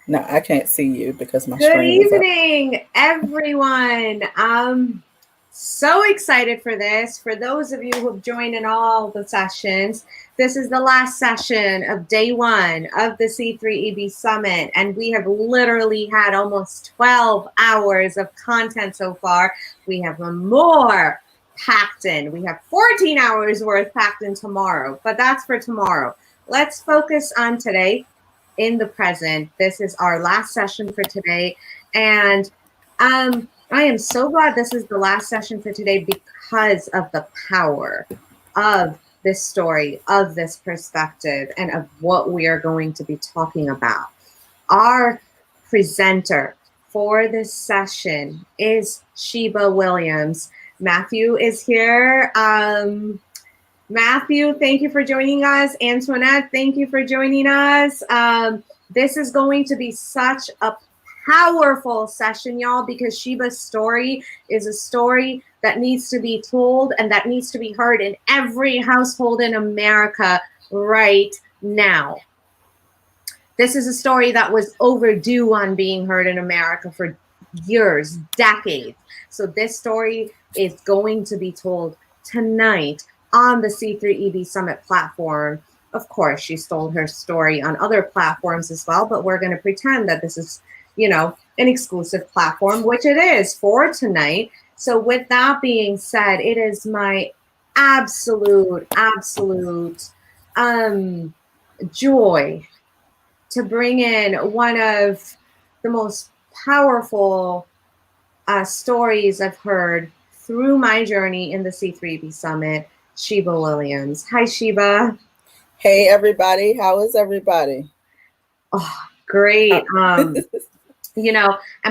No, I can't see you because my Good screen is up. evening, everyone. I'm so excited for this. For those of you who have joined in all the sessions, this is the last session of day one of the C3EB Summit, and we have literally had almost 12 hours of content so far. We have more packed in. We have 14 hours worth packed in tomorrow, but that's for tomorrow. Let's focus on today. In the present. This is our last session for today. And I am so glad this is the last session for today because of the power of this story, of this perspective, and of what we are going to be talking about. Our presenter for this session is Sheba Williams. Matthew is here. Matthew, thank you for joining us. Antoinette, thank you for joining us. This is going to be such a powerful session, y'all, because Sheba's story is a story that needs to be told and that needs to be heard in every household in America right now. This is a story that was overdue on being heard in America for years, decades. So this story is going to be told tonight on the C3EB Summit platform. Of course, she told her story on other platforms as well, but we're going to pretend that this is, an exclusive platform, which it is for tonight. So with that being said, it is my absolute joy to bring in one of the most powerful stories I've heard through my journey in the C3EB Summit, Sheba Williams. Hi, Sheba. Hey, everybody. How is everybody? Oh, great. And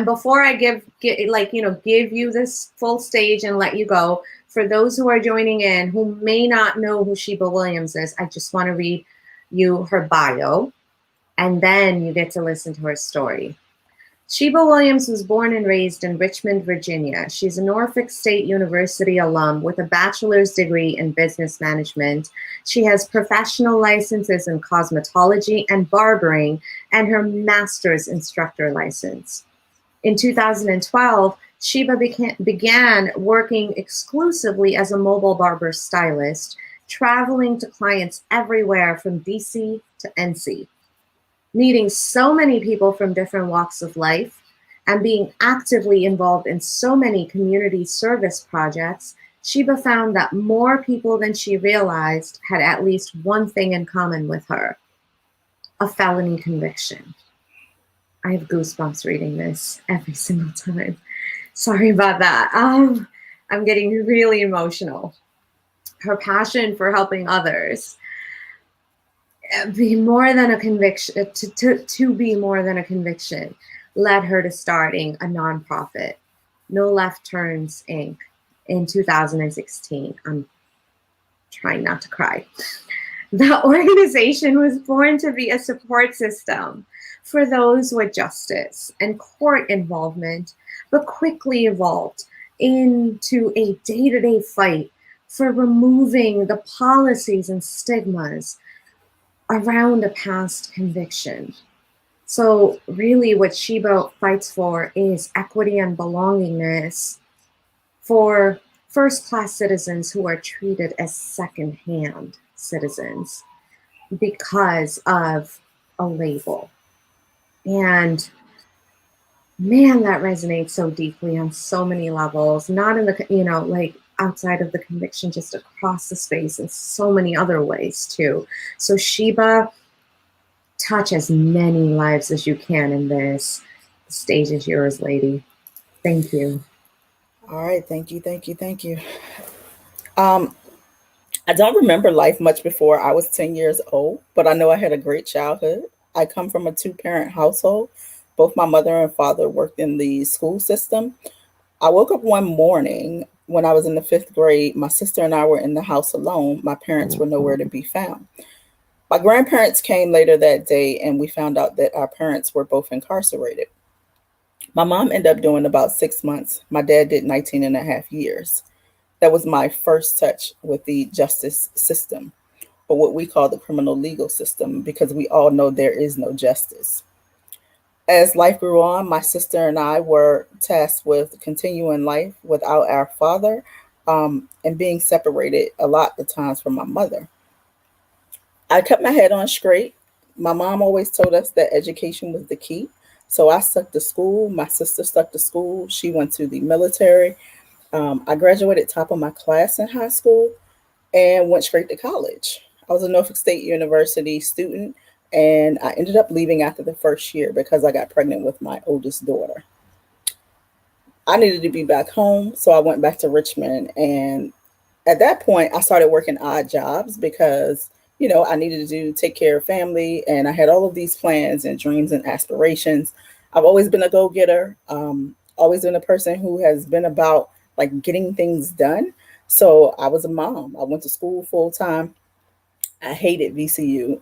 before I give you this full stage and let you go, for those who are joining in who may not know who Sheba Williams is, I just want to read you her bio, and then you get to listen to her story. Sheba Williams was born and raised in Richmond, Virginia. She's a Norfolk State University alum with a bachelor's degree in business management. She has professional licenses in cosmetology and barbering and her master's instructor license. In 2012, Sheba began working exclusively as a mobile barber stylist, traveling to clients everywhere from DC to NC. Meeting so many people from different walks of life and being actively involved in so many community service projects, Sheba found that more people than she realized had at least one thing in common with her: a felony conviction. I have goosebumps reading this every single time. Sorry about that. I'm getting really emotional. Her passion for helping others be more than a conviction, to be more than a conviction, led her to starting a nonprofit, NoLefTurns, Inc., in 2016. I'm trying not to cry. The organization was born to be a support system for those with justice and court involvement, but quickly evolved into a day-to-day fight for removing the policies and stigmas around a past conviction. So really what Sheba fights for is equity and belongingness for first-class citizens who are treated as second-hand citizens because of a label. And man, that resonates so deeply on so many levels, not in the, outside of the conviction, just across the space in so many other ways too. So Sheba, touch as many lives as you can in this. The stage is yours, lady. Thank you. All right. Thank you. I don't remember life much before I was 10 years old, but I know I had a great childhood. I come from a two-parent household. Both my mother and father worked in the school system. I woke up one morning when I was in the 5th grade. My sister and I were in the house alone. My parents were nowhere to be found. My grandparents came later that day, and we found out that our parents were both incarcerated. My mom ended up doing about 6 months. My dad did 19 and a half years. That was my first touch with the justice system, or what we call the criminal legal system, because we all know there is no justice. As life grew on, my sister and I were tasked with continuing life without our father, and being separated a lot of times from my mother. I kept my head on straight. My mom always told us that education was the key. So I stuck to school. My sister stuck to school. She went to the military. I graduated top of my class in high school and went straight to college. I was a Norfolk State University student, and I ended up leaving after the first year because I got pregnant with my oldest daughter. I needed to be back home, so I went back to Richmond. And at that point, I started working odd jobs because, I needed to take care of family, and I had all of these plans and dreams and aspirations. I've always been a go getter, always been a person who has been about like getting things done. So I was a mom. I went to school full time. I hated VCU.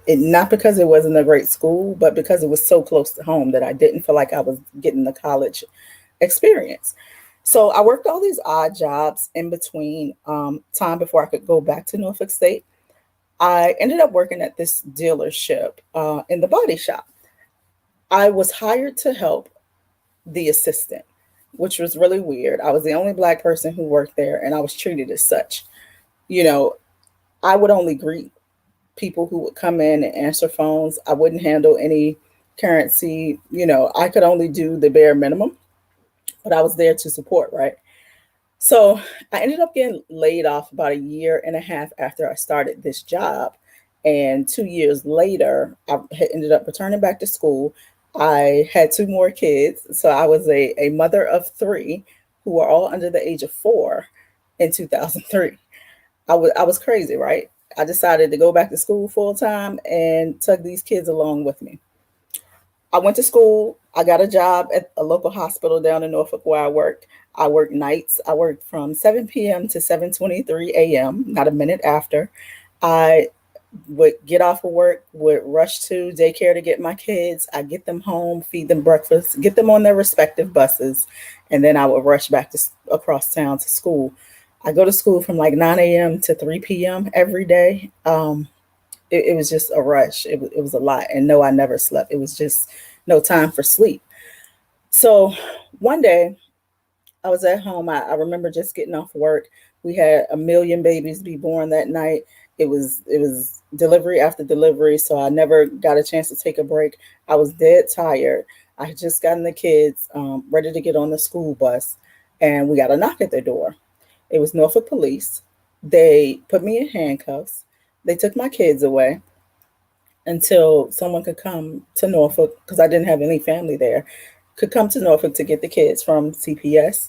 Not because it wasn't a great school, but because it was so close to home that I didn't feel like I was getting the college experience. So I worked all these odd jobs in between, time before I could go back to Norfolk State. I ended up working at this dealership, in the body shop. I was hired to help the assistant, which was really weird. I was the only Black person who worked there, and I was treated as such. You know, I would only greet people who would come in and answer phones. I wouldn't handle any currency. I could only do the bare minimum, but I was there to support, right? So I ended up getting laid off about a year and a half after I started this job. And 2 years later, I had ended up returning back to school. I had two more kids. So I was a mother of three who were all under the age of 4 in 2003. I was crazy, right? I decided to go back to school full time and tug these kids along with me. I went to school. I got a job at a local hospital down in Norfolk where I worked. I worked nights. I worked from 7 p.m. to 7:23 a.m., not a minute after. I would get off of work, would rush to daycare to get my kids. I get them home, feed them breakfast, get them on their respective buses, and then I would rush back to across town to school. I go to school from like 9 a.m. to 3 p.m. every day. It was just a rush. It was a lot. And no, I never slept. It was just no time for sleep. So one day I was at home. I remember just getting off work. We had a million babies be born that night. It was delivery after delivery, so I never got a chance to take a break. I was dead tired. I had just gotten the kids, ready to get on the school bus, and we got a knock at their door. It was Norfolk police. They put me in handcuffs. They took my kids away until someone could come to Norfolk because I didn't have any family there. Could come to Norfolk to get the kids from CPS.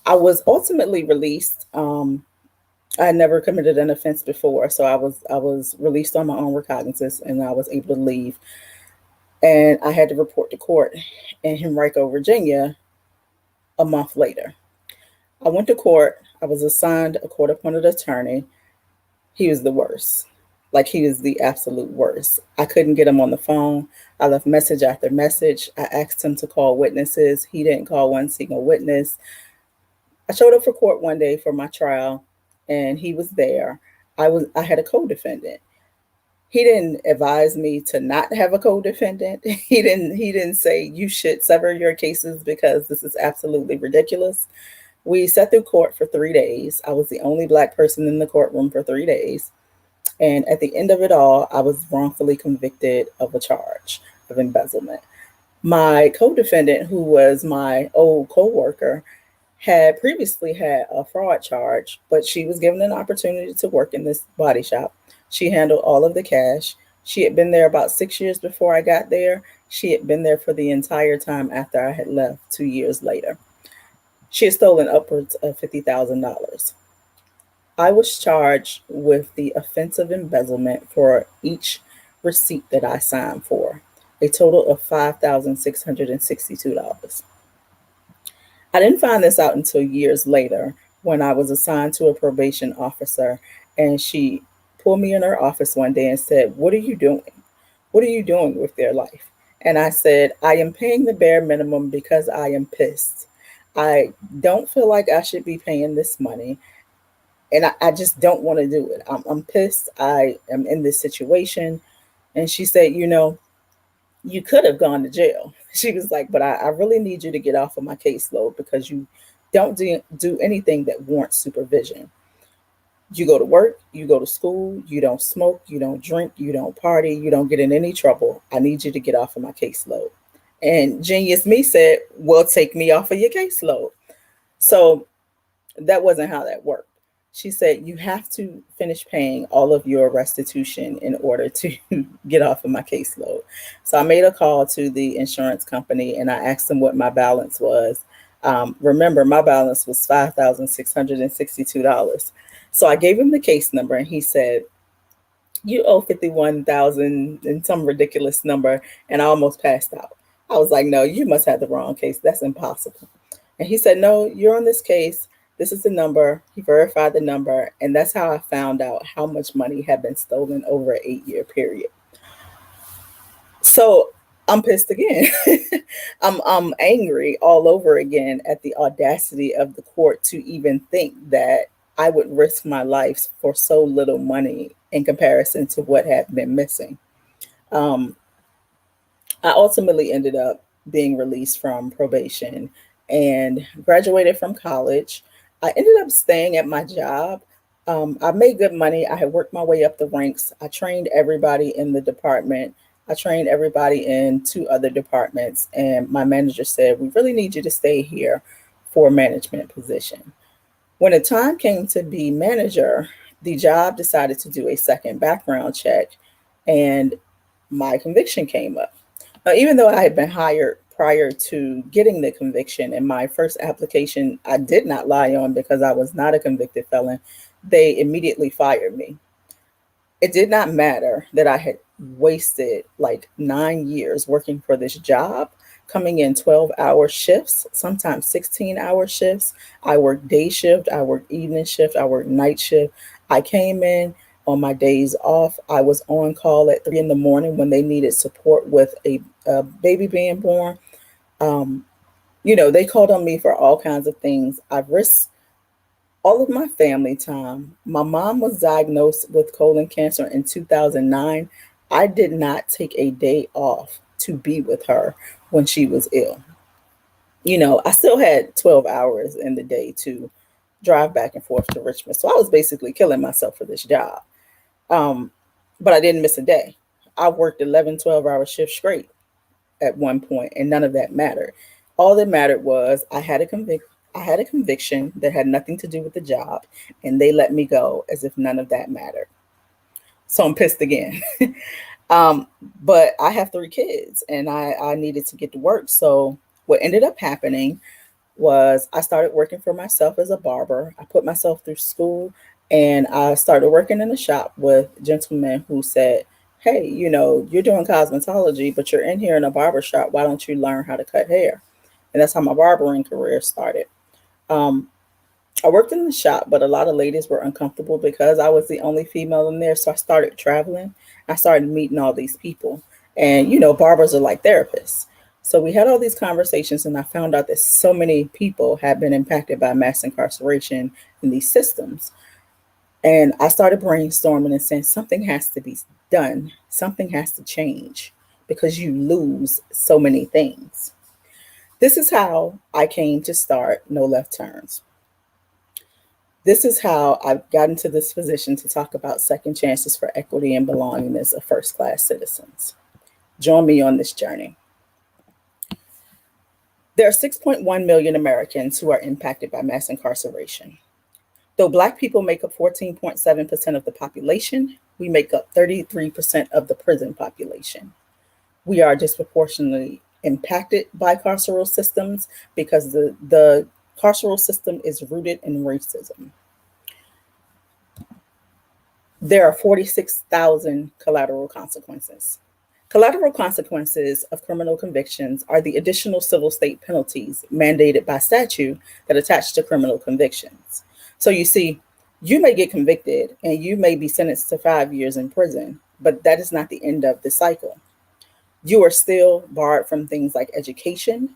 I was ultimately released. I had never committed an offense before, so I was released on my own recognizance, and I was able to leave. And I had to report to court in Henrico, Virginia, a month later. I went to court. I was assigned a court appointed attorney. He was the worst. Like, he was the absolute worst. I couldn't get him on the phone. I left message after message. I asked him to call witnesses. He didn't call one single witness. I showed up for court one day for my trial, and he was there. I had a co-defendant. He didn't advise me to not have a co-defendant. He didn't say you should sever your cases because this is absolutely ridiculous. We sat through court for 3 days. I was the only Black person in the courtroom for 3 days. And at the end of it all, I was wrongfully convicted of a charge of embezzlement. My co-defendant, who was my old co-worker, had previously had a fraud charge, but she was given an opportunity to work in this body shop. She handled all of the cash. She had been there about 6 years before I got there. She had been there for the entire time after I had left 2 years later. She had stolen upwards of $50,000. I was charged with the offense of embezzlement for each receipt that I signed for, a total of $5,662. I didn't find this out until years later when I was assigned to a probation officer, and she pulled me in her office one day and said, "What are you doing? What are you doing with their life?" And I said, "I am paying the bare minimum because I am pissed. I don't feel like I should be paying this money, and I just don't want to do it. I'm pissed. I am in this situation." And she said, You could have gone to jail. She was like, but I really need you to get off of my caseload because you don't do anything that warrants supervision. You go to work, you go to school, you don't smoke, you don't drink, you don't party, you don't get in any trouble. I need you to get off of my caseload. And genius me said, well, take me off of your caseload. So that wasn't how that worked. She said, you have to finish paying all of your restitution in order to get off of my caseload. So I made a call to the insurance company and I asked them what my balance was. Remember, my balance was $5,662. So I gave him the case number and he said, you owe 51,000 and some ridiculous number. And I almost passed out. I was like, no, you must have the wrong case. That's impossible. And he said, no, you're on this case. This is the number. He verified the number. And that's how I found out how much money had been stolen over an 8-year period. So I'm pissed again. I'm angry all over again at the audacity of the court to even think that I would risk my life for so little money in comparison to what had been missing. Um, I ultimately ended up being released from probation and graduated from college. I ended up staying at my job. I made good money. I had worked my way up the ranks. I trained everybody in the department. I trained everybody in 2 other departments. And my manager said, we really need you to stay here for a management position. When the time came to be manager, the job decided to do a second background check and my conviction came up. Now, even though I had been hired prior to getting the conviction, and my first application I did not lie on because I was not a convicted felon, they immediately fired me. It did not matter that I had wasted like 9 years working for this job, coming in 12-hour shifts, sometimes 16-hour shifts. I worked day shift, I worked evening shift, I worked night shift. I came in on my days off. I was on call at 3 in the morning when they needed support with a baby being born. Um, they called on me for all kinds of things. I risked all of my family time. My mom was diagnosed with colon cancer in 2009. I did not take a day off to be with her when she was ill. I still had 12 hours in the day to drive back and forth to Richmond. So I was basically killing myself for this job. But I didn't miss a day. I worked 11, 12-hour shifts straight at one point, and none of that mattered. All that mattered was I had a conviction that had nothing to do with the job, and they let me go as if none of that mattered. So I'm pissed again. um, but I have 3 kids, and I needed to get to work. So what ended up happening was I started working for myself as a barber. I put myself through school, and I started working in a shop with gentlemen who said, hey, you're doing cosmetology, but you're in here in a barber shop. Why don't you learn how to cut hair? And that's how my barbering career started. Um, I worked in the shop, but a lot of ladies were uncomfortable because I was the only female in there. So I started traveling. I started meeting all these people. And, barbers are like therapists. So we had all these conversations, and I found out that so many people had been impacted by mass incarceration in these systems. And I started brainstorming and saying something has to be done. Something has to change because you lose so many things. This is how I came to start NoLefTurns. This is how I got into this position to talk about second chances for equity and belongingness of first-class citizens. Join me on this journey. There are 6.1 million Americans who are impacted by mass incarceration. Though Black people make up 14.7% of the population, we make up 33% of the prison population. We are disproportionately impacted by carceral systems because the carceral system is rooted in racism. There are 46,000 collateral consequences. Collateral consequences of criminal convictions are the additional civil state penalties mandated by statute that attach to criminal convictions. So you see, you may get convicted and you may be sentenced to 5 years in prison, but that is not the end of the cycle. You are still barred from things like education,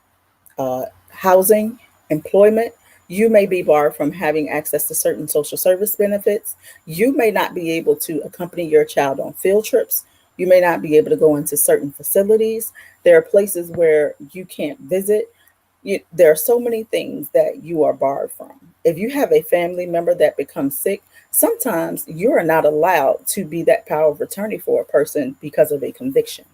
housing, employment. You may be barred from having access to certain social service benefits. You may not be able to accompany your child on field trips. You may not be able to go into certain facilities. There are places where you can't visit. There are so many things that you are barred from. If you have a family member that becomes sick, sometimes you are not allowed to be that power of attorney for a person because of a conviction.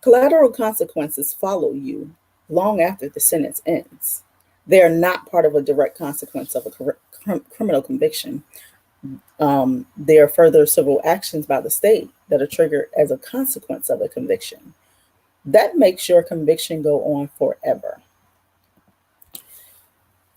Collateral consequences follow you long after the sentence ends. They are not part of a direct consequence of a criminal conviction. They are further civil actions by the state that are triggered as a consequence of a conviction. That makes your conviction go on forever.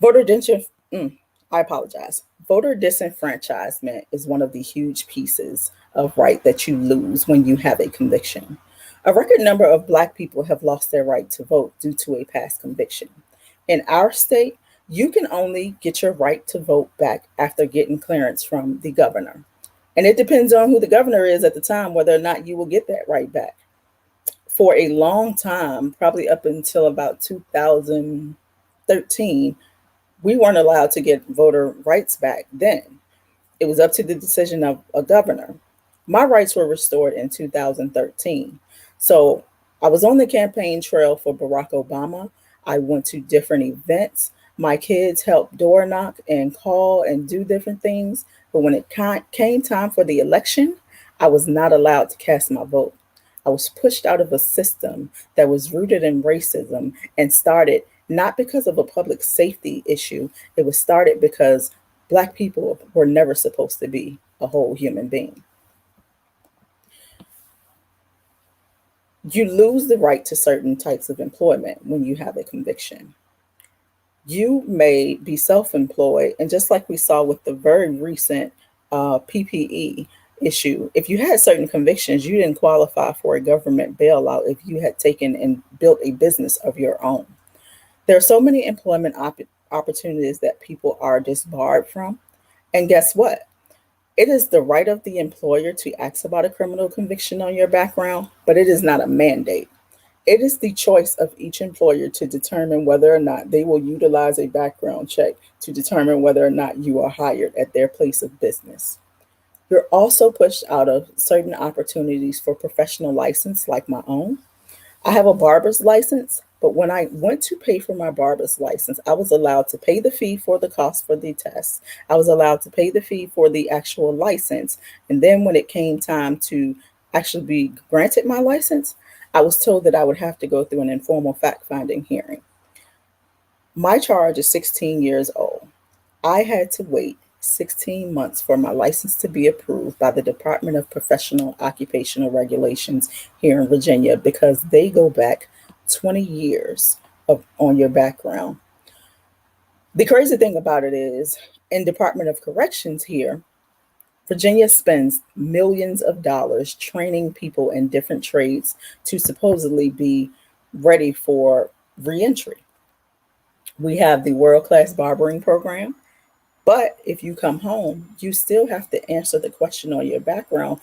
Voter disenfranchisement. I apologize. Voter disenfranchisement is one of the huge pieces of right that you lose when you have a conviction. A record number of Black people have lost their right to vote due to a past conviction. In our state, you can only get your right to vote back after getting clearance from the governor. And it depends on who the governor is at the time, whether or not you will get that right back. For a long time, probably up until about 2013, we weren't allowed to get voter rights back then. It was up to the decision of a governor. My rights were restored in 2013. So I was on the campaign trail for Barack Obama. I went to different events. My kids helped door knock and call and do different things. But when it came time for the election, I was not allowed to cast my vote. I was pushed out of a system that was rooted in racism and started not because of a public safety issue. It was started because Black people were never supposed to be a whole human being. You lose the right to certain types of employment when you have a conviction. You may be self-employed, and just like we saw with the very recent PPE issue, if you had certain convictions, you didn't qualify for a government bailout if you had taken and built a business of your own. There are so many employment opportunities that people are disbarred from. And guess what? It is the right of the employer to ask about a criminal conviction on your background, but it is not a mandate. It is the choice of each employer to determine whether or not they will utilize a background check to determine whether or not you are hired at their place of business. You're also pushed out of certain opportunities for professional license like my own. I have a barber's license, but when I went to pay for my barber's license, I was allowed to pay the fee for the cost for the test. I was allowed to pay the fee for the actual license. And then when it came time to actually be granted my license, I was told that I would have to go through an informal fact-finding hearing. My charge is 16 years old. I had to wait 16 months for my license to be approved by the Department of Professional Occupational Regulations here in Virginia because they go back 20 years on your background. The crazy thing about it is, in Department of Corrections here, Virginia spends millions of dollars training people in different trades to supposedly be ready for reentry. We have the world-class barbering program. But if you come home, you still have to answer the question on your background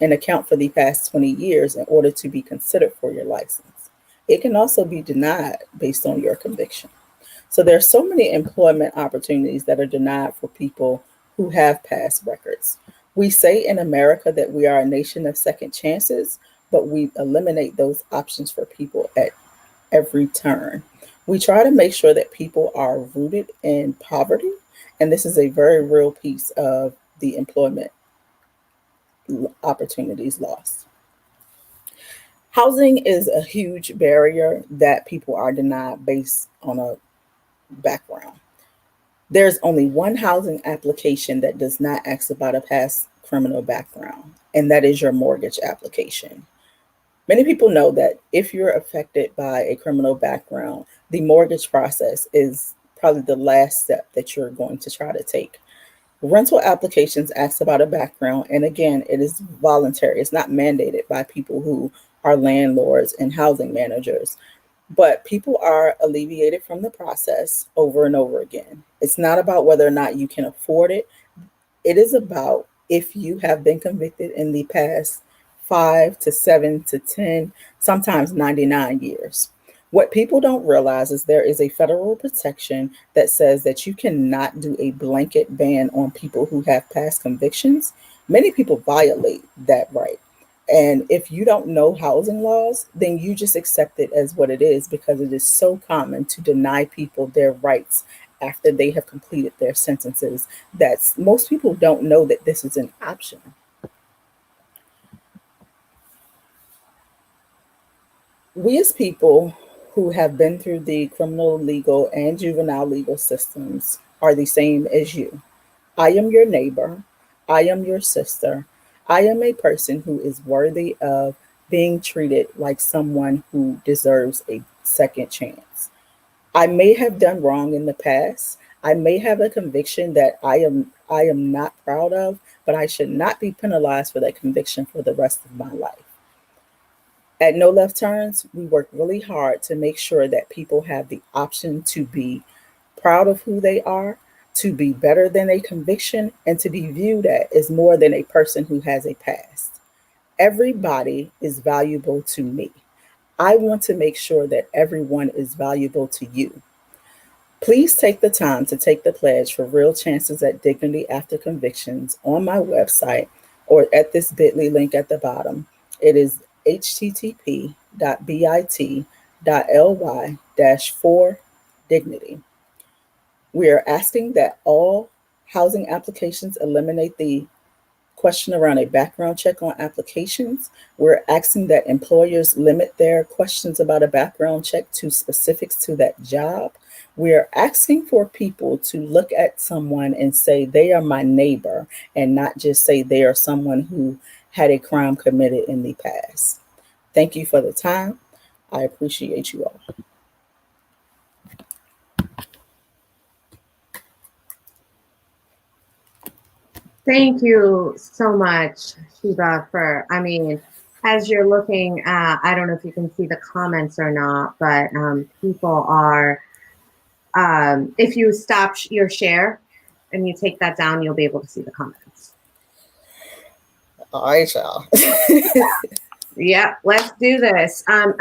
and account for the past 20 years in order to be considered for your license. It can also be denied based on your conviction. So there are so many employment opportunities that are denied for people who have past records. We say in America that we are a nation of second chances, but we eliminate those options for people at every turn. We try to make sure that people are rooted in poverty, and this is a very real piece of the employment opportunities lost. Housing is a huge barrier that people are denied based on a background. There's only one housing application that does not ask about a past criminal background, and that is your mortgage application. Many people know that if you're affected by a criminal background, the mortgage process is probably the last step that you're going to try to take. Rental applications ask about a background, and again, it is voluntary. It's not mandated by people who are landlords and housing managers. But people are alleviated from the process over and over again. It's not about whether or not you can afford it. It is about if you have been convicted in the past 5 to 7 to 10, sometimes 99 years. What people don't realize is there is a federal protection that says that you cannot do a blanket ban on people who have past convictions. Many people violate that right. And if you don't know housing laws, then you just accept it as what it is, because it is so common to deny people their rights after they have completed their sentences that most people don't know that this is an option. We as people who have been through the criminal legal and juvenile legal systems are the same as you. I am your neighbor. I am your sister. I am a person who is worthy of being treated like someone who deserves a second chance. I may have done wrong in the past. I may have a conviction that I am not proud of, but I should not be penalized for that conviction for the rest of my life. At NoLefTurns, we work really hard to make sure that people have the option to be proud of who they are, to be better than a conviction, and to be viewed as more than a person who has a past. Everybody is valuable to me. I want to make sure that everyone is valuable to you. Please take the time to take the pledge for real chances at dignity after convictions on my website or at this bit.ly link at the bottom. It is http://bit.ly/4dignity. We are asking that all housing applications eliminate the question around a background check on applications. We're asking that employers limit their questions about a background check to specifics to that job. We're asking for people to look at someone and say they are my neighbor and not just say they are someone who had a crime committed in the past. Thank you for the time. I appreciate you all. Thank you so much, Sheba, as you're looking at, I don't know if you can see the comments or not, but people are, if you stop your share and you take that down, you'll be able to see the comments. All right, y'all. Yeah, let's do this. I've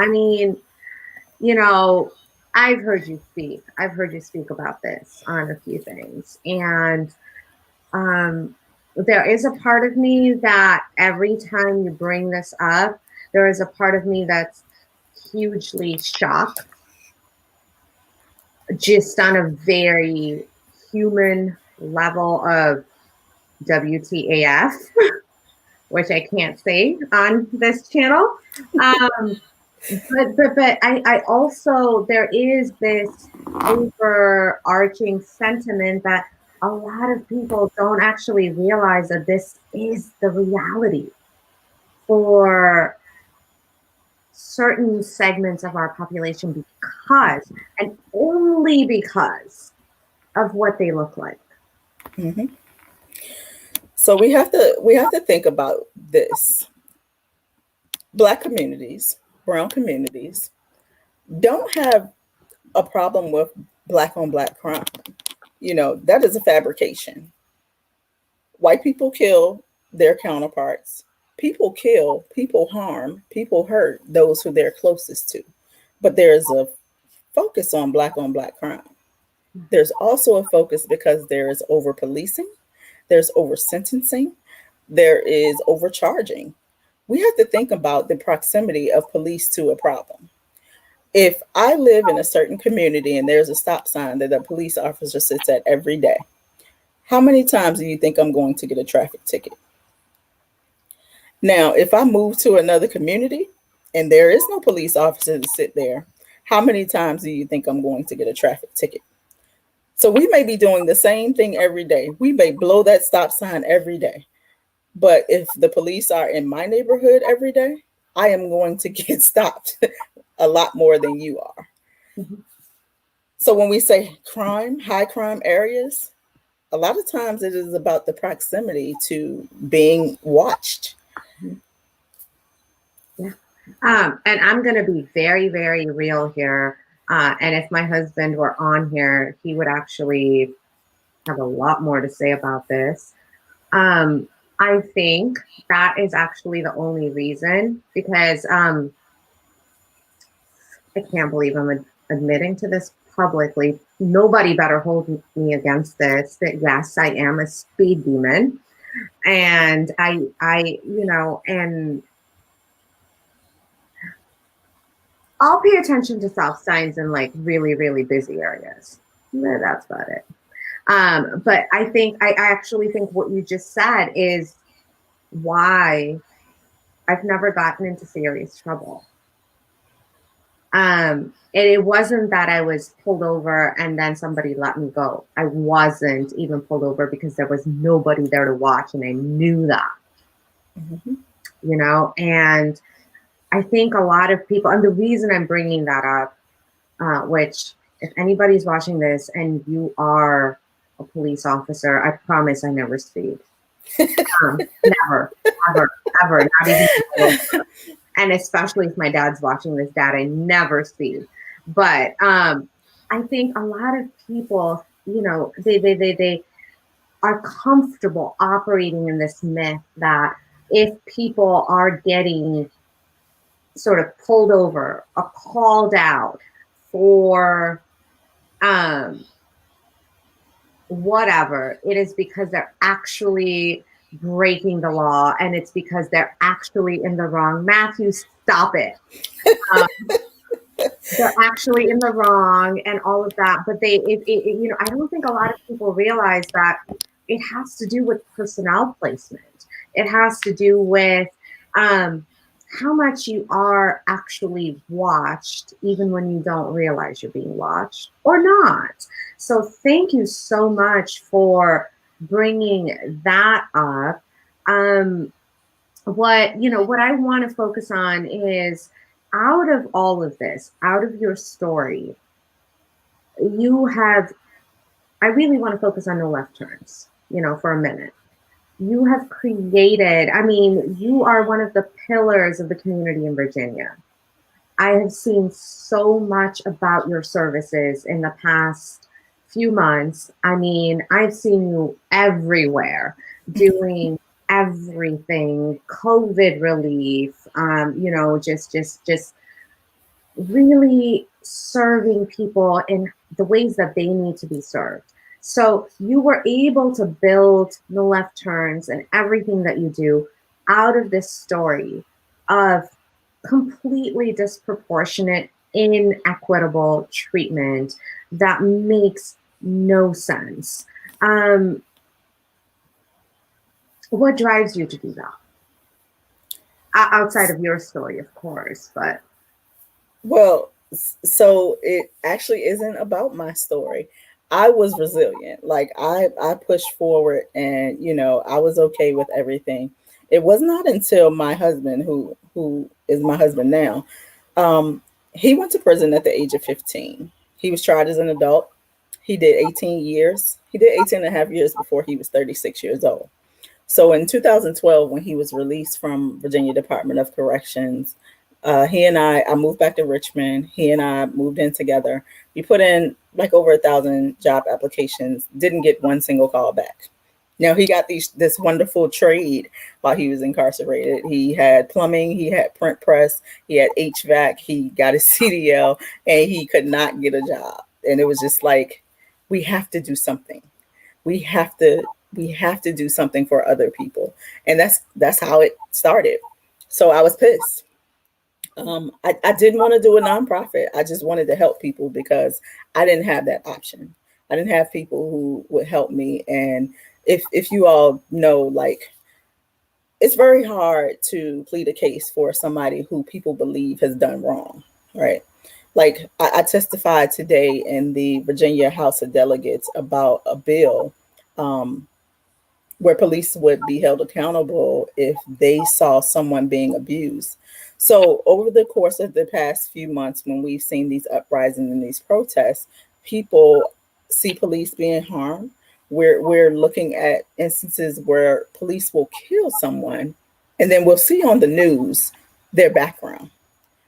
heard you speak. I've heard you speak about this on a few things. And there is a part of me that every time you bring this up, there is a part of me that's hugely shocked, just on a very human level of WTAF, which I can't say on this channel. But I also, there is this overarching sentiment that a lot of people don't actually realize that this is the reality for certain segments of our population because, and only because, of what they look like. Mm-hmm. So we have to think about this. Black communities, brown communities, don't have a problem with black on black crime. That is a fabrication. White people kill their counterparts. People kill, people harm, people hurt those who they're closest to. But there's a focus on black crime. There's also a focus because there is over policing, there's over sentencing, there is overcharging. We have to think about the proximity of police to a problem. If I live in a certain community and there's a stop sign that a police officer sits at every day, how many times do you think I'm going to get a traffic ticket? Now, if I move to another community and there is no police officer to sit there, how many times do you think I'm going to get a traffic ticket? So we may be doing the same thing every day. We may blow that stop sign every day. But if the police are in my neighborhood every day, I am going to get stopped a lot more than you are. Mm-hmm. So when we say crime, high crime areas, a lot of times it is about the proximity to being watched. Yeah. And I'm going to be very, very real here. And if my husband were on here, he would actually have a lot more to say about this. I think that is actually the only reason, because I can't believe I'm admitting to this publicly. Nobody better hold me against this, that yes, I am a speed demon. And I and I'll pay attention to stop signs in like really, really busy areas. Yeah, that's about it. But I think I actually think what you just said is why I've never gotten into serious trouble. And it wasn't that I was pulled over and then somebody let me go. I wasn't even pulled over because there was nobody there to watch, and I knew that, Mm-hmm. you know. And I think a lot of people, and the reason I'm bringing that up, which if anybody's watching this and you are a police officer, I promise I never speed. Never, ever, ever, not even a little. And especially if my dad's watching this, Dad, I never speed. But I think a lot of people, you know, they are comfortable operating in this myth that if people are getting sort of pulled over or called out for whatever, it is because they're actually breaking the law, and it's because they're actually in the wrong. Matthew, stop it. They're actually in the wrong and all of that. But you know, I don't think a lot of people realize that it has to do with personnel placement. It has to do with how much you are actually watched, even when you don't realize you're being watched or not. So thank you so much for bringing that up. What I want to focus on is, out of all of this, out of your story, I really want to focus on NoLefTurns, for a minute. You have created, you are one of the pillars of the community in Virginia. I have seen so much about your services in the past few months. I've seen you everywhere doing everything, COVID relief, just really serving people in the ways that they need to be served. So you were able to build NoLefTurns and everything that you do out of this story of completely disproportionate, inequitable treatment that makes no sense. What drives you to do that? Outside of your story, of course, but. Well, so it actually isn't about my story. I was resilient. Like I pushed forward, and I was okay with everything. It was not until my husband, who is my husband now, he went to prison at the age of 15. He was tried as an adult. He did 18 years. He did 18 and a half years before he was 36 years old. So in 2012, when he was released from Virginia Department of Corrections, he and I moved back to Richmond. He and I moved in together. We put in like over 1,000 job applications, didn't get one single call back. Now he got this wonderful trade while he was incarcerated. He had plumbing, he had print press, he had HVAC, he got his CDL, and he could not get a job. And it was just like, we have to do something. We have to do something for other people. And that's how it started. So I was pissed. I didn't want to do a nonprofit. I just wanted to help people because I didn't have that option. I didn't have people who would help me. And if you all know, like, it's very hard to plead a case for somebody who people believe has done wrong, right? Like I testified today in the Virginia House of Delegates about a bill where police would be held accountable if they saw someone being abused. So over the course of the past few months, when we've seen these uprisings and these protests, people see police being harmed. We're looking at instances where police will kill someone, and then we'll see on the news their background,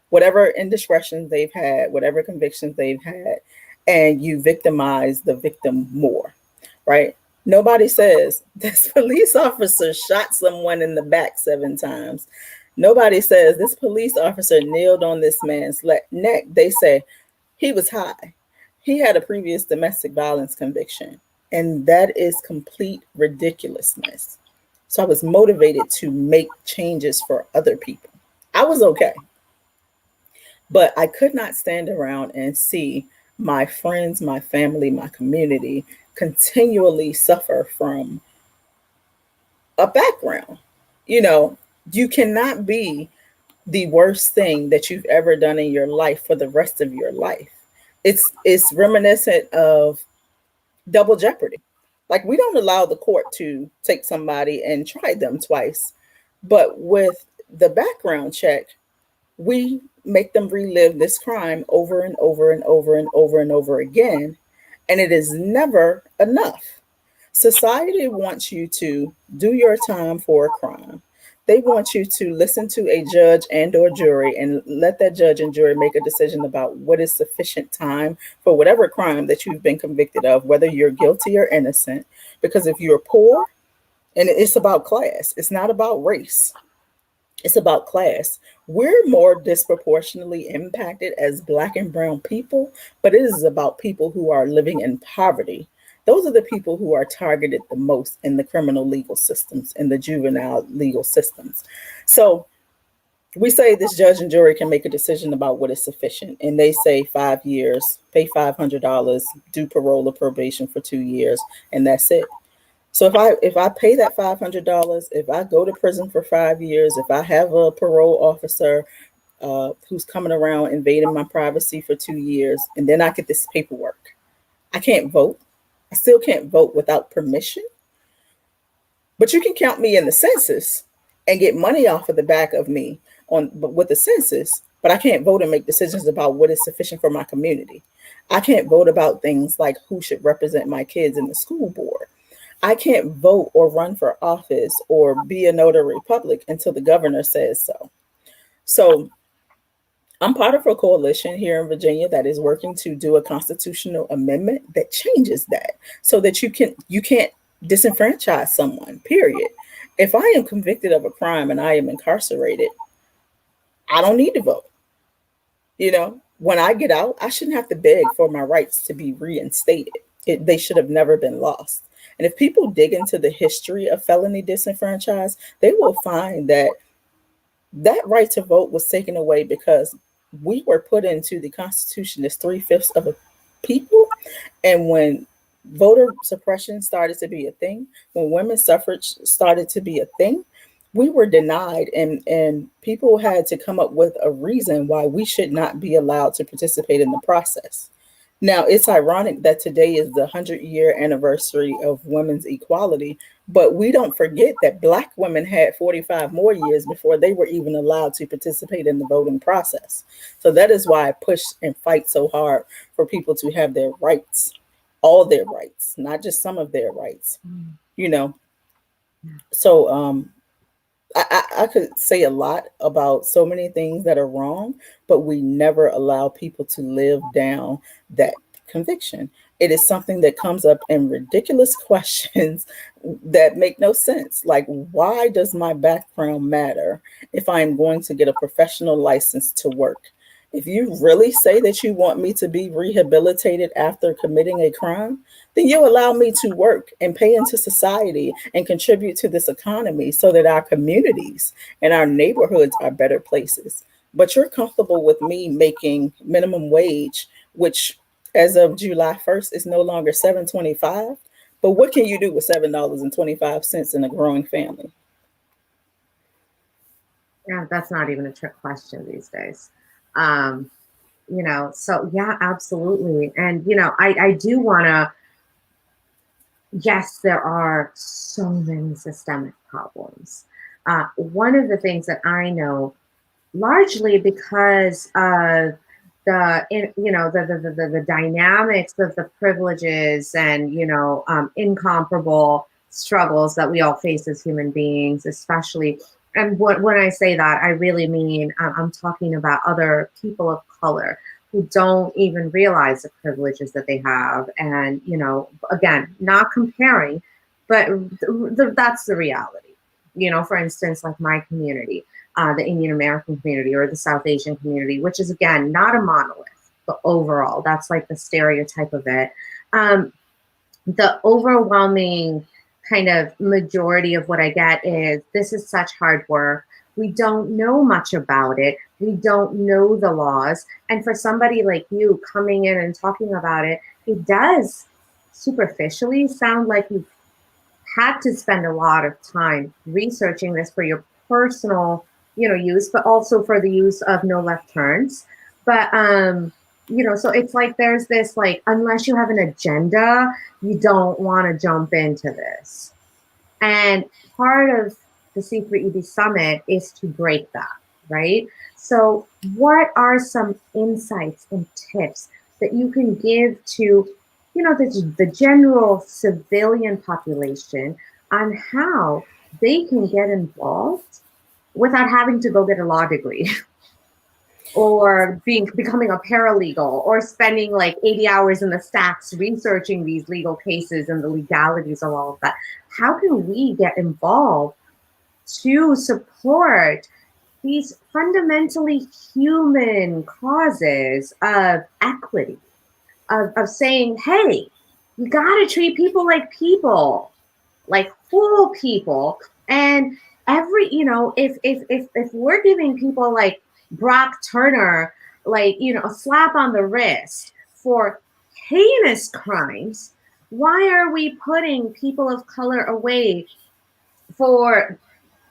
whatever indiscretions they've had, whatever convictions they've had, and you victimize the victim more, right? Nobody says this police officer shot someone in the back 7 times. Nobody says this police officer kneeled on this man's neck. They say he was high. He had a previous domestic violence conviction. And that is complete ridiculousness. So I was motivated to make changes for other people. I was okay. But I could not stand around and see my friends, my family, my community continually suffer from a background. You know, you cannot be the worst thing that you've ever done in your life for the rest of your life. It's reminiscent of double jeopardy. Like, we don't allow the court to take somebody and try them twice. But with the background check, we make them relive this crime over and over and over and over and over again. And it is never enough. Society wants you to do your time for a crime. They want you to listen to a judge and or jury and let that judge and jury make a decision about what is sufficient time for whatever crime that you've been convicted of, whether you're guilty or innocent. Because if you're poor, and it's about class, it's not about race, it's about class. We're more disproportionately impacted as Black and brown people, but it is about people who are living in poverty. Those are the people who are targeted the most in the criminal legal systems, in the juvenile legal systems. So we say this judge and jury can make a decision about what is sufficient, and they say 5 years, pay $500, do parole or probation for 2 years, and that's it. So if I pay that $500, if I go to prison for 5 years, if I have a parole officer who's coming around invading my privacy for 2 years, and then I get this paperwork, I can't vote. I still can't vote without permission. But you can count me in the census and get money off of the back of me with the census, but I can't vote and make decisions about what is sufficient for my community. I can't vote about things like who should represent my kids in the school board. I can't vote or run for office or be a notary public until the governor says so. So I'm part of a coalition here in Virginia that is working to do a constitutional amendment that changes that, so that you can't disenfranchise someone, period. If I am convicted of a crime and I am incarcerated, I don't need to vote. You know, when I get out, I shouldn't have to beg for my rights to be reinstated. They should have never been lost. And if people dig into the history of felony disenfranchise, they will find that that right to vote was taken away because we were put into the Constitution as 3/5 of a people. And when voter suppression started to be a thing, when women's suffrage started to be a thing, we were denied, and people had to come up with a reason why we should not be allowed to participate in the process. Now, it's ironic that today is the 100-year anniversary of women's equality, but we don't forget that Black women had 45 more years before they were even allowed to participate in the voting process. So that is why I push and fight so hard for people to have their rights, all their rights, not just some of their rights, you know. So I could say a lot about so many things that are wrong, but we never allow people to live down that conviction. It is something that comes up in ridiculous questions that make no sense. Like, why does my background matter if I'm going to get a professional license to work? If you really say that you want me to be rehabilitated after committing a crime, then you allow me to work and pay into society and contribute to this economy so that our communities and our neighborhoods are better places. But you're comfortable with me making minimum wage, which as of July 1st is no longer $7.25. But what can you do with $7.25 in a growing family? Yeah, that's not even a trick question these days. So yeah, absolutely. And, I do want to, yes, there are so many systemic problems. One of the things that I know, largely because of the dynamics of the privileges and, incomparable struggles that we all face as human beings, especially. And when I say that, I really mean I'm talking about other people of color who don't even realize the privileges that they have. And, again, not comparing, but that's the reality. For instance, like my community, the Indian American community or the South Asian community, which is, again, not a monolith, but overall, that's like the stereotype of it. The overwhelming kind of majority of what I get is, this is such hard work. We don't know much about it. We don't know the laws. And for somebody like you coming in and talking about it, it does superficially sound like you've had to spend a lot of time researching this for your personal, use, but also for the use of NoLefTurns. But so it's like there's this like, unless you have an agenda, you don't want to jump into this. And part of the C3EB Summit is to break that, right? So, what are some insights and tips that you can give to, the general civilian population on how they can get involved without having to go get a law degree? Or becoming a paralegal, or spending like 80 hours in the stacks researching these legal cases and the legalities of all of that. How can we get involved to support these fundamentally human causes of equity, of saying, hey, you got to treat people, like whole people. And if we're giving people like Brock Turner, a slap on the wrist for heinous crimes, why are we putting people of color away for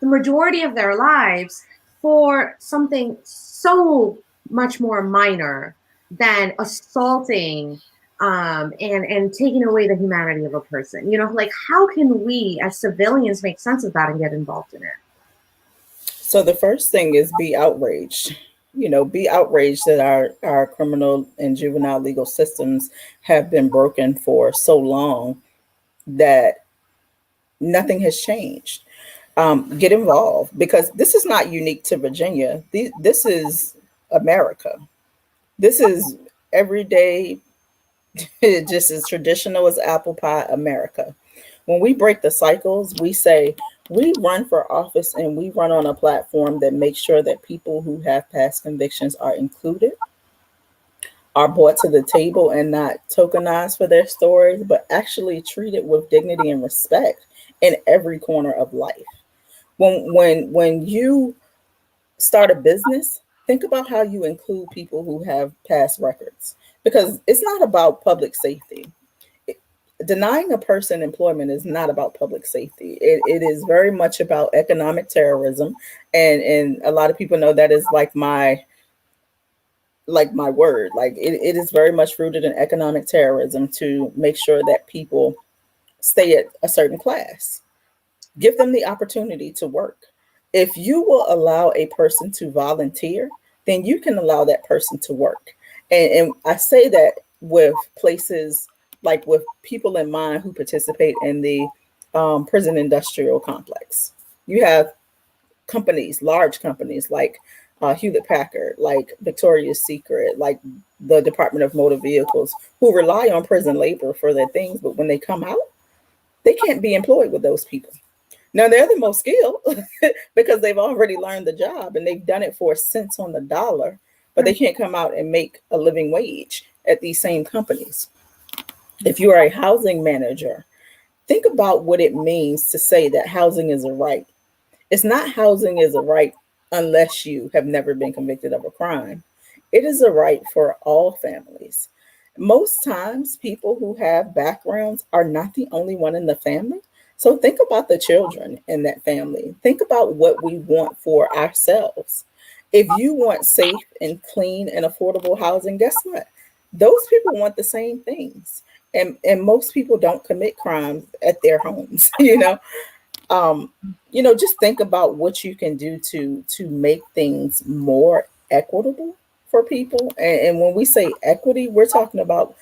the majority of their lives for something so much more minor than assaulting and taking away the humanity of a person? Like, how can we as civilians make sense of that and get involved in it? So the first thing is be outraged. Be outraged that our criminal and juvenile legal systems have been broken for so long that nothing has changed. Get involved, because this is not unique to Virginia. This is America. This is everyday, just as traditional as apple pie America. When we break the cycles, we say we run for office and we run on a platform that makes sure that people who have past convictions are included, are brought to the table and not tokenized for their stories, but actually treated with dignity and respect in every corner of life. When you start a business, think about how you include people who have past records, because it's not about public safety. Denying a person employment is not about public safety. It is very much about economic terrorism, and a lot of people know that is like my word. Like it is very much rooted in economic terrorism to make sure that people stay at a certain class. Give them the opportunity to work. If you will allow a person to volunteer, then you can allow that person to work. And I say that with places, like with people in mind who participate in the prison industrial complex. You have companies, large companies like Hewlett Packard, like Victoria's Secret, like the Department of Motor Vehicles, who rely on prison labor for their things, but when they come out, they can't be employed with those people. Now they're the most skilled because they've already learned the job and they've done it for cents on the dollar, but they can't come out and make a living wage at these same companies. If you are a housing manager, think about what it means to say that housing is a right. It's not housing is a right unless you have never been convicted of a crime. It is a right for all families. Most times, people who have backgrounds are not the only one in the family. So think about the children in that family. Think about what we want for ourselves. If you want safe and clean and affordable housing, guess what? Those people want the same things. And most people don't commit crimes at their homes, um, just think about what you can do to make things more equitable for people. And when we say equity, we're talking about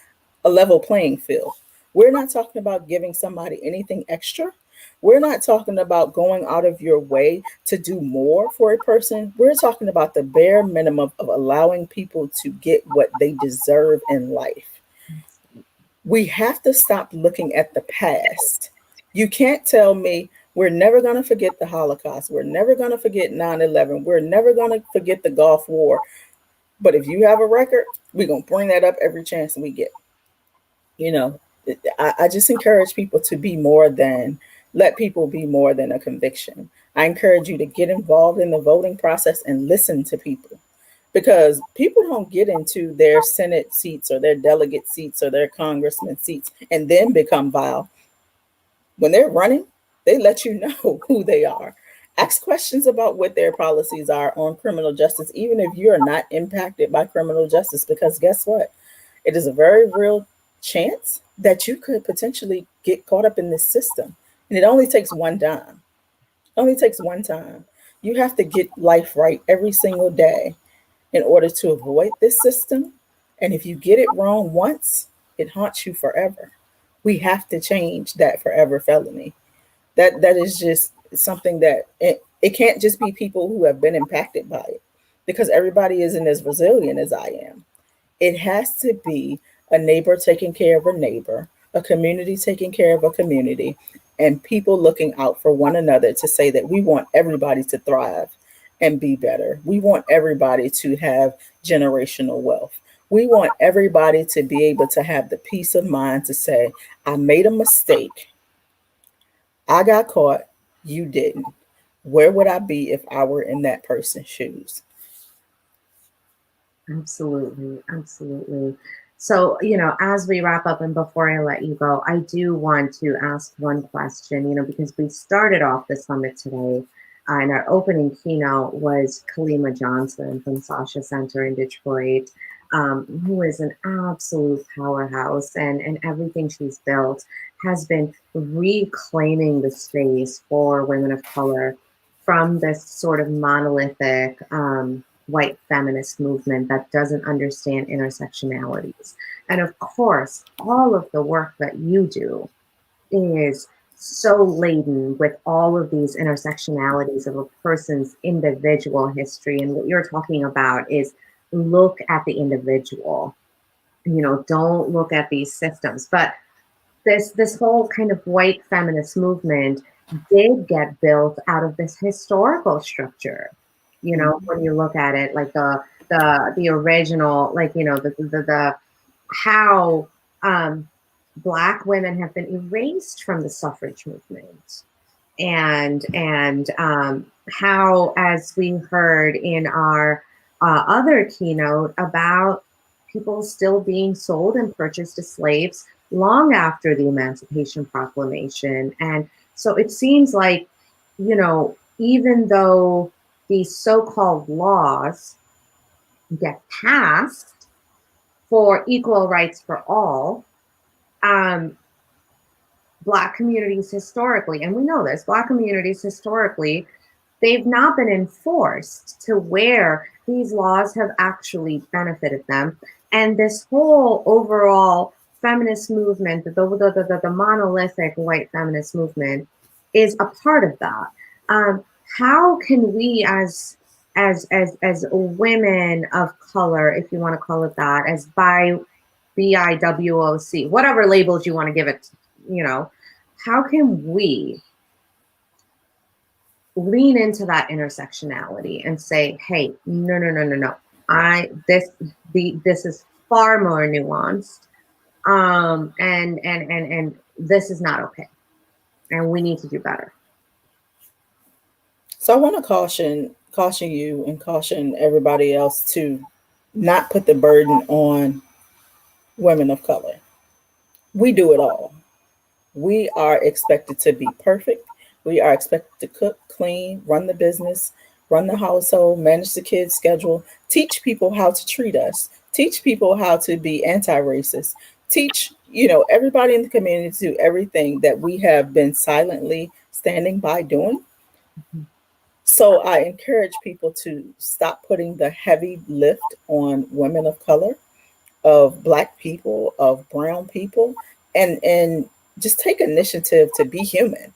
a level playing field. We're not talking about giving somebody anything extra. We're not talking about going out of your way to do more for a person. We're talking about the bare minimum of allowing people to get what they deserve in life. We have to stop looking at the past. You can't tell me we're never going to forget the Holocaust. We're never going to forget 9/11. We're never going to forget the Gulf War. But if you have a record, we're going to bring that up every chance we get. You know, I just encourage people to let people be more than a conviction. I encourage you to get involved in the voting process and listen to people. because people don't get into their Senate seats or their delegate seats or their congressman seats and then become vile. When they're running, they let you know who they are. Ask questions about what their policies are on criminal justice, even if you're not impacted by criminal justice, because guess what? It is a very real chance that you could potentially get caught up in this system. And it only takes one time. Only takes one time. You have to get life right every single day in order to avoid this system. And if you get it wrong once, it haunts you forever. We have to change that forever felony. That is just something that it can't just be people who have been impacted by it, because everybody isn't as resilient as I am. It has to be a neighbor taking care of a neighbor, a community taking care of a community, and people looking out for one another to say that we want everybody to thrive and be better. We want everybody to have generational wealth. We want everybody to be able to have the peace of mind to say, I made a mistake. I got caught. You didn't. Where would I be if I were in that person's shoes? Absolutely, absolutely. So, as we wrap up and before I let you go, I do want to ask one question, because we started off the summit today, and our opening keynote was Kalima Johnson from Sasha Center in Detroit, who is an absolute powerhouse, and everything she's built has been reclaiming the space for women of color from this sort of monolithic, white feminist movement that doesn't understand intersectionalities. And of course, all of the work that you do is so laden with all of these intersectionalities of a person's individual history. And what you're talking about is look at the individual, don't look at these systems. But this whole kind of white feminist movement did get built out of this historical structure. When you look at it, like the original, like the how Black women have been erased from the suffrage movement, and how, as we heard in our other keynote, about people still being sold and purchased as slaves long after the Emancipation Proclamation. And so it seems like, even though these so-called laws get passed for equal rights for all, Black communities historically, and we know this, Black communities historically, they've not been enforced to where these laws have actually benefited them. And this whole overall feminist movement, the monolithic white feminist movement, is a part of that. How can we, as women of color, if you want to call it that, as BIWOC, whatever labels you want to give it, how can we lean into that intersectionality and say, hey, no, this is far more nuanced, and this is not okay, and we need to do better. So I want to caution you and caution everybody else to not put the burden on women of color. We do it all. We are expected to be perfect. We are expected to cook, clean, run the business, run the household, manage the kids' schedule, teach people how to treat us, teach people how to be anti-racist, teach, everybody in the community to do everything that we have been silently standing by doing. So I encourage people to stop putting the heavy lift on women of color, of Black people, of brown people, and just take initiative to be human.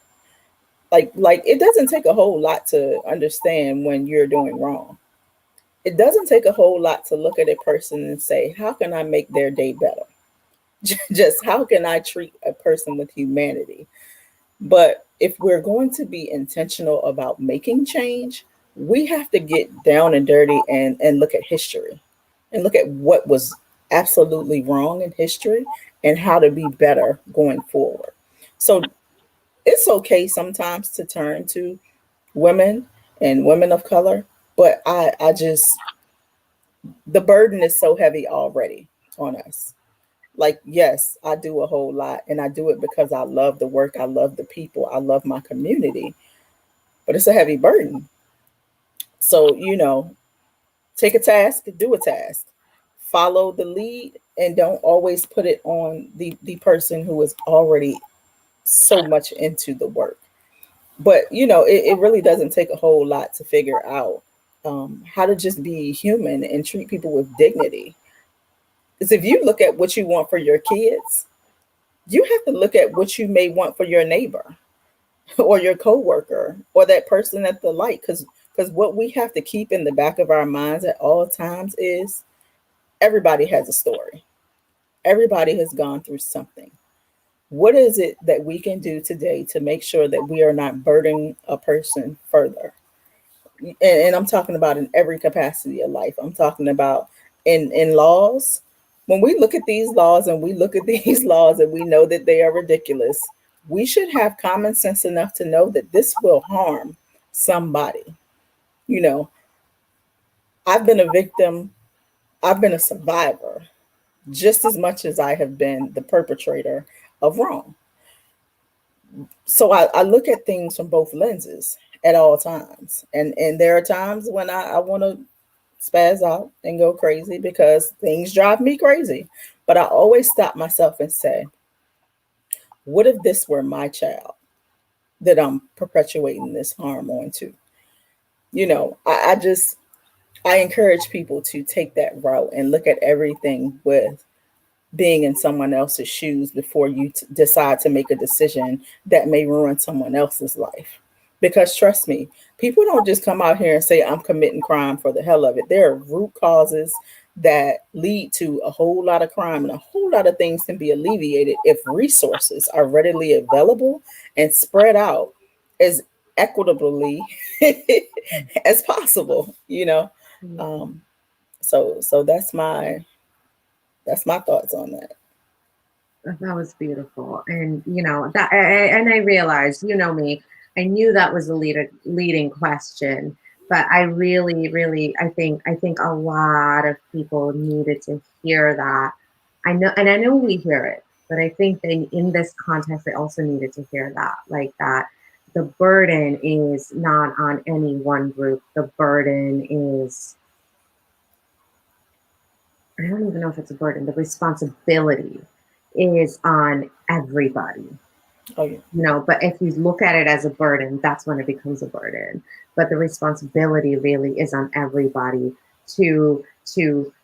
Like it doesn't take a whole lot to understand when you're doing wrong. It doesn't take a whole lot to look at a person and say, how can I make their day better? Just how can I treat a person with humanity? But if we're going to be intentional about making change, we have to get down and dirty and look at history and look at what was absolutely wrong in history and how to be better going forward. So it's okay sometimes to turn to women and women of color, but I just The burden is so heavy already on us. Like, yes, I do a whole lot and I do it because I love the work, I love the people, I love my community, but it's a heavy burden. So, take a task, do a task. Follow the lead and don't always put it on the person who is already so much into the work. But, it really doesn't take a whole lot to figure out how to just be human and treat people with dignity. Because if you look at what you want for your kids, you have to look at what you may want for your neighbor or your coworker or that person at the light. Because what we have to keep in the back of our minds at all times is everybody has a story. Everybody has gone through something. What is it that we can do today to make sure that we are not burdening a person further? And I'm talking about in every capacity of life. I'm talking about in laws. When we look at these laws and we look at these laws and we know that they are ridiculous, we should have common sense enough to know that this will harm somebody. You know, I've been a victim, I've been a survivor just as much as I have been the perpetrator of wrong. So I look at things from both lenses at all times. And there are times when I want to spaz out and go crazy because things drive me crazy. But I always stop myself and say, what if this were my child that I'm perpetuating this harm onto? I encourage people to take that route and look at everything with being in someone else's shoes before you decide to make a decision that may ruin someone else's life. Because trust me, people don't just come out here and say, I'm committing crime for the hell of it. There are root causes that lead to a whole lot of crime, and a whole lot of things can be alleviated if resources are readily available and spread out as equitably as possible. Um, so that's my thoughts on that. That was beautiful. And that and I realized, me, I knew that was a leading question, but I really, really, I think a lot of people needed to hear that. I know we hear it, but I think that in this context they also needed to hear that, like that the burden is not on any one group. The burden is, I don't even know if it's a burden, the responsibility is on everybody. Oh yeah. But if you look at it as a burden, that's when it becomes a burden. But the responsibility really is on everybody to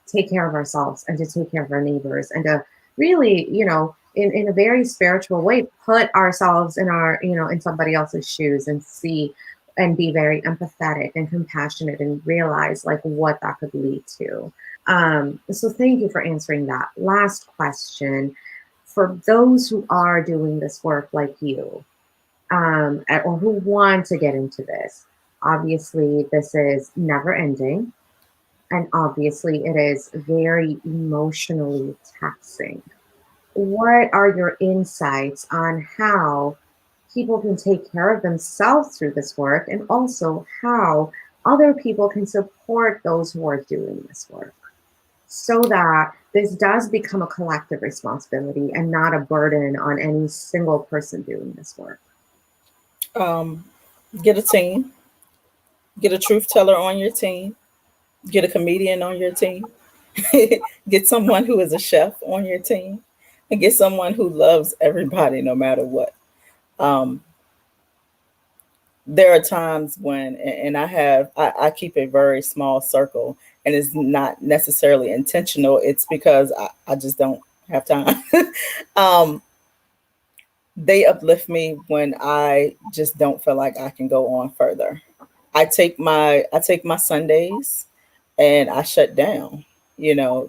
take care of ourselves and to take care of our neighbors and to really, in a very spiritual way, put ourselves in in somebody else's shoes and see and be very empathetic and compassionate and realize like what that could lead to. So thank you for answering that. Last question. For those who are doing this work like you, or who want to get into this, obviously this is never ending. And obviously it is very emotionally taxing. What are your insights on how people can take care of themselves through this work, and also how other people can support those who are doing this work, so that this does become a collective responsibility and not a burden on any single person doing this work? Um, get a team, get a truth teller on your team, get a comedian on your team, get someone who is a chef on your team, and get someone who loves everybody no matter what. Um, there are times when, and I keep a very small circle, and it's not necessarily intentional. It's because I just don't have time. um, they uplift me when I just don't feel like I can go on further. I take my Sundays and I shut down.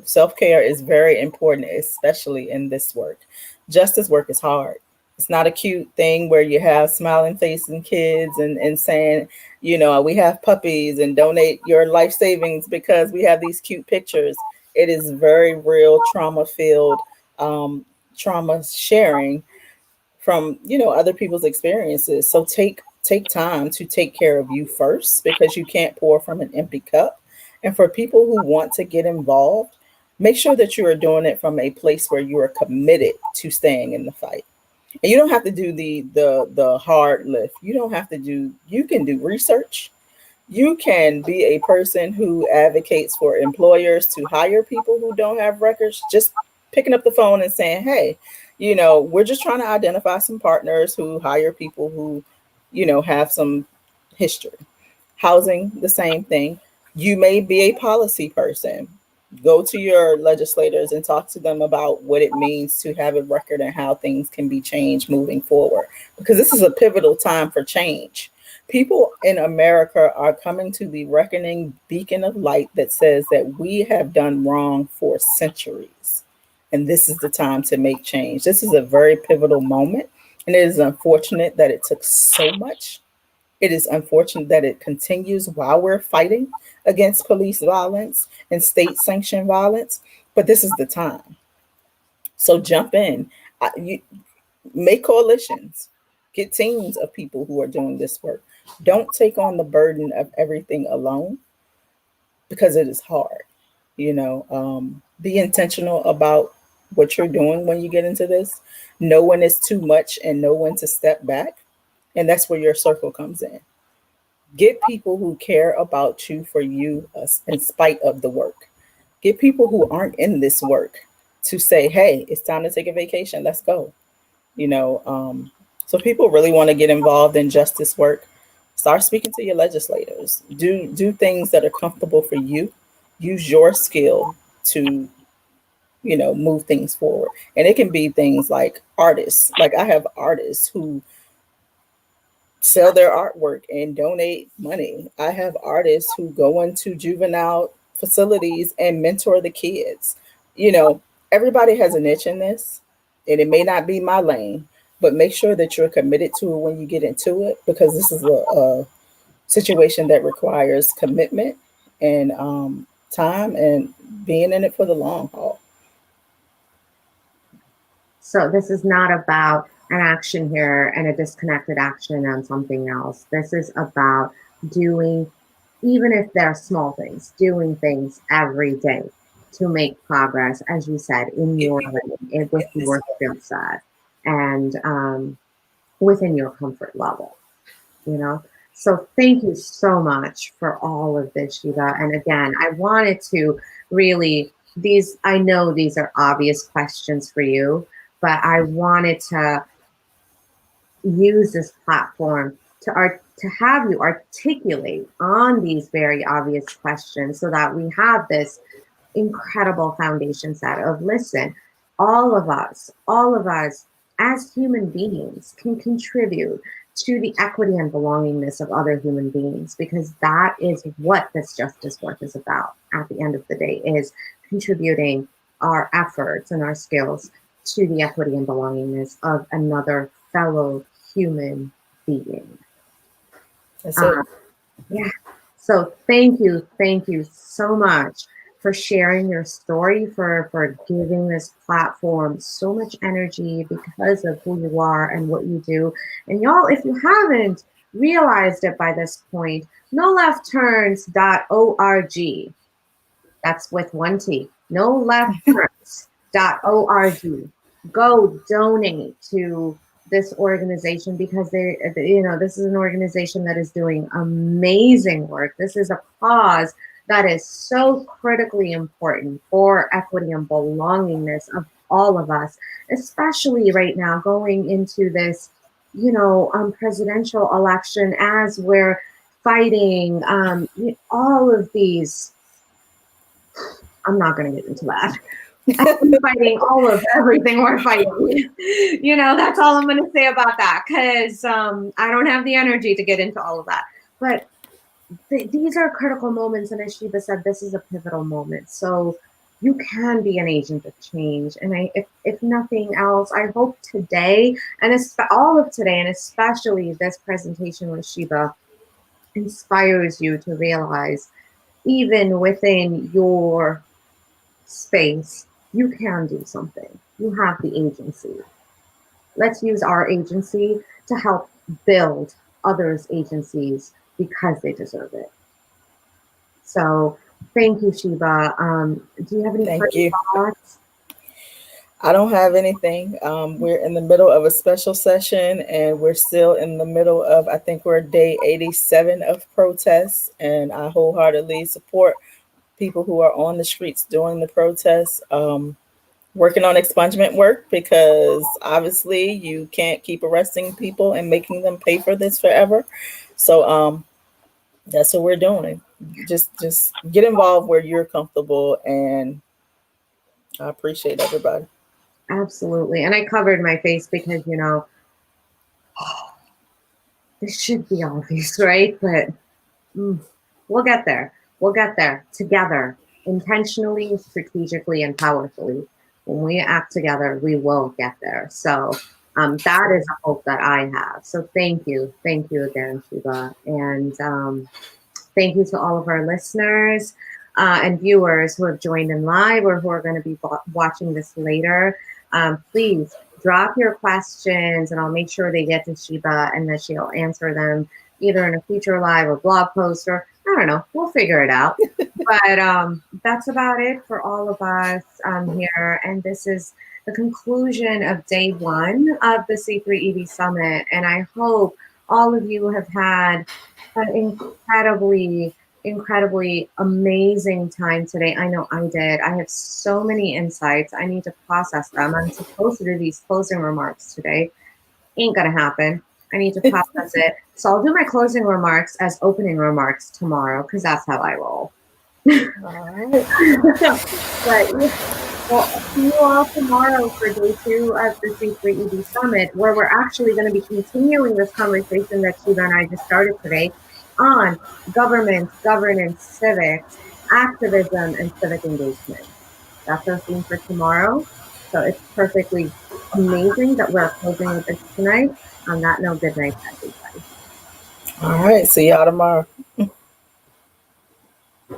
Self-care is very important, especially in this work. Justice work is hard. It's not a cute thing where you have smiling face and kids and saying, we have puppies and donate your life savings because we have these cute pictures. It is very real trauma filled, trauma sharing from other people's experiences. So take time to take care of you first, because you can't pour from an empty cup. And for people who want to get involved, make sure that you are doing it from a place where you are committed to staying in the fight. And you don't have to do the hard lift. You don't have to do, you can do research. You can be a person who advocates for employers to hire people who don't have records, just picking up the phone and saying, hey, we're just trying to identify some partners who hire people who, have some history. Housing, the same thing. You may be a policy person. Go to your legislators and talk to them about what it means to have a record and how things can be changed moving forward. Because this is a pivotal time for change. People in America are coming to the reckoning beacon of light that says that we have done wrong for centuries. And this is the time to make change. This is a very pivotal moment. And it is unfortunate that it took so much. It is unfortunate that it continues while we're fighting against police violence and state sanctioned violence, but this is the time. So jump in, make coalitions, get teams of people who are doing this work. Don't take on the burden of everything alone because it is hard. Be intentional about what you're doing when you get into this. Know when it's too much and know when to step back. And that's where your circle comes in. Get people who care about you for you in spite of the work. Get people who aren't in this work to say, hey, it's time to take a vacation. Let's go. You know, so people really want to get involved in justice work. Start speaking to your legislators. Do things that are comfortable for you. Use your skill to, move things forward. And it can be things like artists. Like I have artists who sell their artwork and donate money. I have artists who go into juvenile facilities and mentor the kids. Everybody has a niche in this, and it may not be my lane, but make sure that you're committed to it when you get into it, because this is a situation that requires commitment and time and being in it for the long haul. So this is not about an action here and a disconnected action on something else. This is about doing, even if they're small things, doing things every day to make progress, as you said, in your lane, with your skill set and within your comfort level, So thank you so much for all of this, Sheba. And again, I wanted to really, I know these are obvious questions for you, but I wanted to use this platform to have you articulate on these very obvious questions so that we have this incredible foundation set of, listen, all of us as human beings can contribute to the equity and belongingness of other human beings, because that is what this justice work is about at the end of the day, is contributing our efforts and our skills to the equity and belongingness of another fellow human being. That's it. Yeah. So thank you so much for sharing your story, for giving this platform so much energy because of who you are and what you do. And y'all, if you haven't realized it by this point, NoLefTurns.org. That's with one T. NoLefTurns.org. Go donate to this organization, because this is an organization that is doing amazing work. This is a cause that is so critically important for equity and belongingness of all of us, especially right now going into this, presidential election, as we're fighting all of these. I'm not going to get into that. Fighting all of everything we're fighting. That's all I'm going to say about that, because I don't have the energy to get into all of that. But these are critical moments, and as Sheba said, this is a pivotal moment. So you can be an agent of change. And if nothing else, I hope today, and all of today, and especially this presentation with Sheba, inspires you to realize, even within your space, you can do something. You have the agency. Let's use our agency to help build others' agencies, because they deserve it. So Thank you, Sheba. Do you have any Thank parting you. thoughts? I don't have anything. We're in the middle of a special session, and we're still in the middle of, I think we're day 87 of protests, and I wholeheartedly support people who are on the streets doing the protests, working on expungement work, because obviously you can't keep arresting people and making them pay for this forever. So that's what we're doing. Just get involved where you're comfortable, and I appreciate everybody. Absolutely. And I covered my face because, this should be obvious, right? But we'll get there. We'll get there together, intentionally, strategically, and powerfully. When we act together, we will get there. So that is a hope that I have. So thank you. Thank you again, Sheba. And thank you to all of our listeners and viewers who have joined in live or who are going to be watching this later. Please drop your questions and I'll make sure they get to Sheba and that she'll answer them either in a future live or blog post, or I don't know, we'll figure it out. But that's about it for all of us here. And this is the conclusion of day 1 of the C3ED Summit. And I hope all of you have had an incredibly amazing time today. I know I did. I have so many insights. I need to process them. I'm supposed to do these closing remarks today. Ain't gonna happen. I need to process it. So I'll do my closing remarks as opening remarks tomorrow, because that's how I roll. All right. But well, see you all tomorrow for day 2 of the C3ED Summit, where we're actually going to be continuing this conversation that Sheba and I just started today on government, governance, civics, activism, and civic engagement. That's our theme for tomorrow. So it's perfectly amazing that we're closing with this tonight. On that note, good night, everybody. All right. See y'all tomorrow.